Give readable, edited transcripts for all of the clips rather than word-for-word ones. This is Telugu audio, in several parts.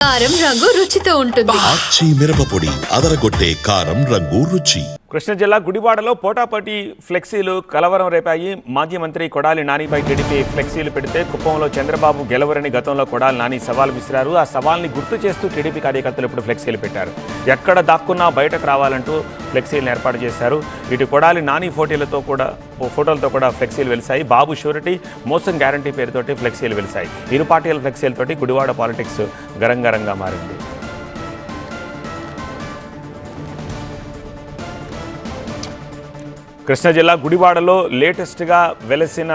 కారం రంగు రుచితో ఉంటుంది. ఆచి మిరపపొడి అదరగొట్టే కారం రంగు రుచి. కృష్ణా జిల్లా గుడివాడలో పోటాపోటీ ఫ్లెక్సీలు కలవరం రేపాయి. మాజీ మంత్రి కొడాలి నానిపై టీడీపీ ఫ్లెక్సీలు పెడితే కుప్పంలో చంద్రబాబు గెలవరని గతంలో కొడాలి నాని సవాల్ విసిరారు. ఆ సవాల్ని గుర్తు చేస్తూ టీడీపీ కార్యకర్తలు ఇప్పుడు ఫ్లెక్సీలు పెట్టారు. ఎక్కడ దాక్కున్నా బయటకు రావాలంటూ ఫ్లెక్సీలను ఏర్పాటు చేశారు. ఇటు కొడాలి నాని ఫోటోలతో కూడా ఫ్లెక్సీలు వెలిశాయి. బాబు షూరిటీ మోసం గ్యారంటీ పేరుతోటి ఫ్లెక్సీలు వెలిశాయి. ఇరు పార్టీల ఫ్లెక్సీలతోటి గుడివాడ పాలిటిక్స్ గరంగరంగా మారింది. కృష్ణా జిల్లా గుడివాడలో లేటెస్ట్గా వెలసిన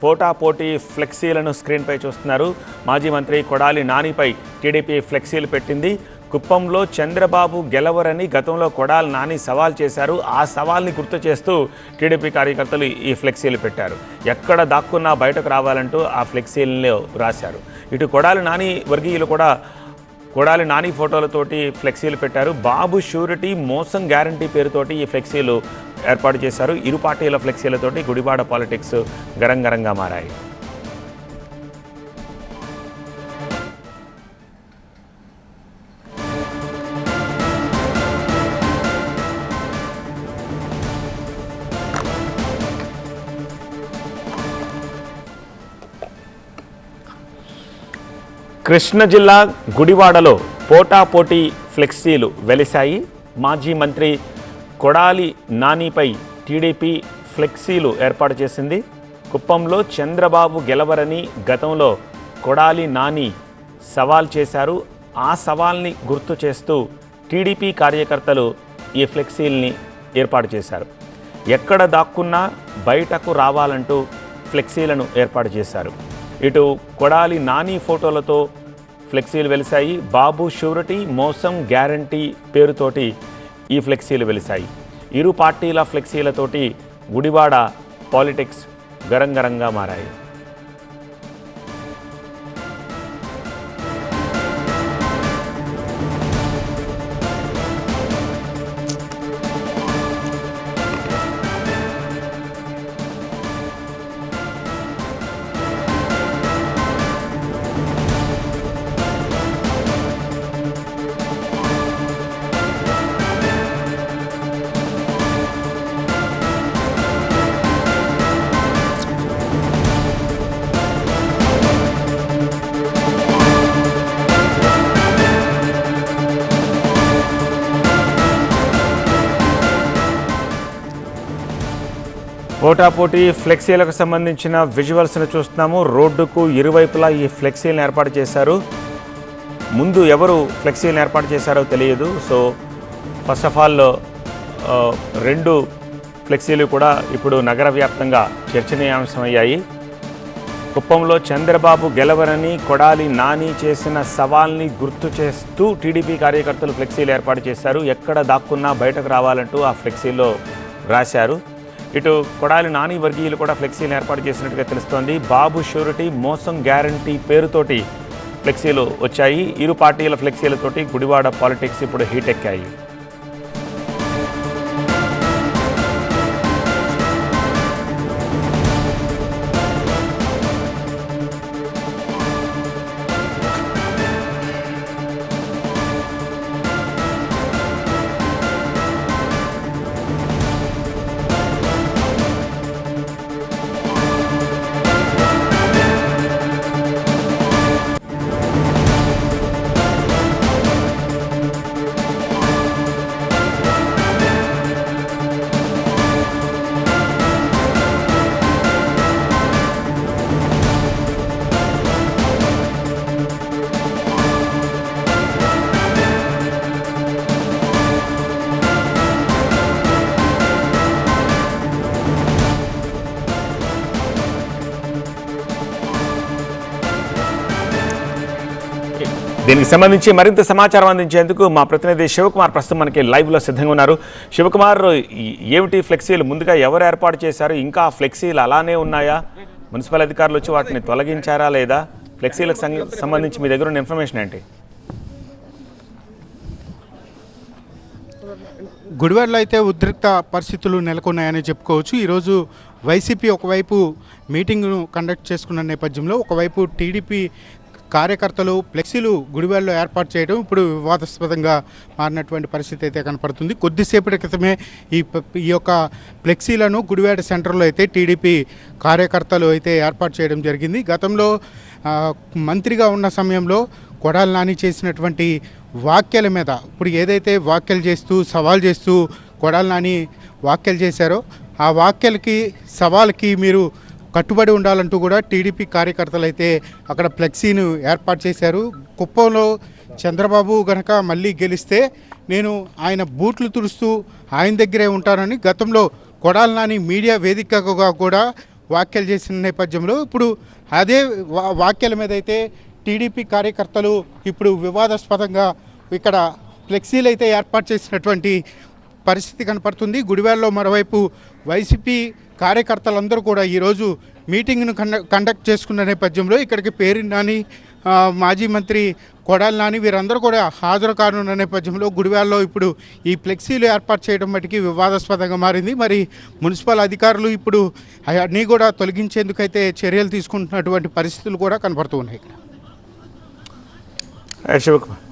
పోటాపోటీ ఫ్లెక్సీలను స్క్రీన్పై చూస్తున్నారు. మాజీ మంత్రి కొడాలి నానిపై టీడీపీ ఫ్లెక్సీలు పెట్టింది. కుప్పంలో చంద్రబాబు గెలవరని గతంలో కొడాలి నాని సవాల్ చేశారు. ఆ సవాల్ని గుర్తు చేస్తూ టీడీపీ కార్యకర్తలు ఈ ఫ్లెక్సీలు పెట్టారు. ఎక్కడ దాక్కున్నా బయటకు రావాలంటూ ఆ ఫ్లెక్సీలను రాశారు. ఇటు కొడాలి నాని వర్గీయులు కూడా కొడాలి నాని ఫోటోలతోటి ఫ్లెక్సీలు పెట్టారు. బాబు షూరిటీ మోసం గ్యారంటీ పేరుతోటి ఈ ఫ్లెక్సీలు ఏర్పాటు చేశారు. ఇరు పార్టీల ఫ్లెక్సీలతోటి గుడివాడ పాలిటిక్స్ గరంగరంగా మారాయి. కృష్ణా జిల్లా గుడివాడలో పోటాపోటీ ఫ్లెక్సీలు వెలిశాయి. మాజీ మంత్రి కొడాలి నానిపై టీడీపీ ఫ్లెక్సీలు ఏర్పాటు చేసింది. కుప్పంలో చంద్రబాబు గెలవరని గతంలో కొడాలి నాని సవాల్ చేశారు. ఆ సవాల్ని గుర్తు చేస్తూ టీడీపీ కార్యకర్తలు ఈ ఫ్లెక్సీల్ని ఏర్పాటు చేశారు. ఎక్కడ దాక్కున్నా బయటకు రావాలంటూ ఫ్లెక్సీలను ఏర్పాటు చేశారు. ఇటు కొడాలి నాని ఫోటోలతో ఫ్లెక్సీలు వెలిశాయి. బాబు షూరిటీ మోసం గ్యారంటీ పేరుతోటి ఈ ఫ్లెక్సీలు వెలిశాయి. ఇరు పార్టీల ఫ్లెక్సీలతోటి గుడివాడ పాలిటిక్స్ గరంగరంగా మారాయి. పోటాపోటీ ఫ్లెక్సీలకు సంబంధించిన విజువల్స్ను చూస్తున్నాము. రోడ్డుకు ఇరువైపులా ఈ ఫ్లెక్సీలను ఏర్పాటు చేశారు. ముందు ఎవరు ఫ్లెక్సీలను ఏర్పాటు చేశారో తెలియదు. సో ఫస్ట్ ఆఫ్ ఆల్ రెండు ఫ్లెక్సీలు కూడా ఇప్పుడు నగర వ్యాప్తంగా చర్చనీయాంశమయ్యాయి. కుప్పంలో చంద్రబాబు గెలవరని కొడాలి నాని చేసిన సవాల్ని గుర్తు చేస్తూ టీడీపీ కార్యకర్తలు ఫ్లెక్సీలు ఏర్పాటు చేశారు. ఎక్కడ దాక్కున్నా బయటకు రావాలంటూ ఆ ఫ్లెక్సీలో రాశారు. ఇటు కొడాలి నాని వర్గీయులు కూడా ఫ్లెక్సీలు ఏర్పాటు చేసినట్టుగా తెలుస్తోంది. బాబు షూరిటీ మోసం గ్యారంటీ పేరుతోటి ఫ్లెక్సీలు వచ్చాయి. ఇరు పార్టీల ఫ్లెక్సీలతోటి గుడివాడ పాలిటిక్స్ ఇప్పుడు హీట్ ఎక్కాయి. దీనికి సంబంధించి మరింత సమాచారం అందించేందుకు మా ప్రతినిధి శివకుమార్ ప్రస్తుతం మనకి లైవ్లో సిద్ధంగా ఉన్నారు. శివకుమార్, ఏమిటి ఫ్లెక్సీలు ముందుగా ఎవరు ఏర్పాటు చేశారు? ఇంకా ఫ్లెక్సీలు అలానే ఉన్నాయా? మున్సిపల్ అధికారులు వచ్చి వాటిని తొలగించారా లేదా? ఫ్లెక్సీలకు సంబంధించి మీ దగ్గర ఉన్న ఇన్ఫర్మేషన్ ఏంటి? గుడివాడలో అయితే ఉద్రిక్త పరిస్థితులు నెలకొన్నాయని చెప్పుకోవచ్చు. ఈరోజు వైసీపీ ఒకవైపు మీటింగ్ను కండక్ట్ చేసుకున్న నేపథ్యంలో ఒకవైపు టీడీపీ కార్యకర్తలు ఫ్లెక్సీలు గుడివాడలో ఏర్పాటు చేయడం ఇప్పుడు వివాదాస్పదంగా మారినటువంటి పరిస్థితి అయితే కనపడుతుంది. కొద్దిసేపటి క్రితమే ఈ యొక్క ఫ్లెక్సీలను గుడివాడ సెంటర్లో అయితే టీడీపీ కార్యకర్తలు అయితే ఏర్పాటు చేయడం జరిగింది. గతంలో మంత్రిగా ఉన్న సమయంలో కొడాలి నాని చేసినటువంటి వ్యాఖ్యల మీద ఇప్పుడు ఏదైతే వ్యాఖ్యలు చేస్తూ సవాల్ చేస్తూ కొడాలి నాని వ్యాఖ్యలు చేశారో ఆ వ్యాఖ్యలకి సవాల్కి మీరు కట్టుబడి ఉండాలంటూ కూడా టీడీపీ కార్యకర్తలు అయితే అక్కడ ఫ్లెక్సీని ఏర్పాటు చేశారు. కుప్పంలో చంద్రబాబు గనక మళ్ళీ గెలిస్తే నేను ఆయన బూట్లు తుడుస్తూ ఆయన దగ్గరే ఉంటానని గతంలో కొడాలి నాని మీడియా వేదికగా కూడా వ్యాఖ్యలు చేసిన నేపథ్యంలో ఇప్పుడు అదే వ్యాఖ్యల మీద అయితే టీడీపీ కార్యకర్తలు ఇప్పుడు వివాదాస్పదంగా ఇక్కడ ఫ్లెక్సీలు అయితే ఏర్పాటు చేసినటువంటి పరిస్థితి కనపడుతుంది. గుడివాడలో మరోవైపు వైసీపీ కార్యకర్తలందరూ కూడా ఈరోజు మీటింగ్ను కండక్ట్ చేసుకున్న నేపథ్యంలో ఇక్కడికి పేర్ని నాని మాజీ మంత్రి కొడాలి నాని వీరందరూ కూడా హాజరు కానున్న నేపథ్యంలో గుడివాడలో ఇప్పుడు ఈ ఫ్లెక్సీలు ఏర్పాటు చేయడం మటుకి వివాదాస్పదంగా మారింది. మరి మున్సిపల్ అధికారులు ఇప్పుడు అన్నీ కూడా తొలగించేందుకైతే చర్యలు తీసుకుంటున్నటువంటి పరిస్థితులు కూడా కనపడుతూ ఉన్నాయి. శివకుమార్.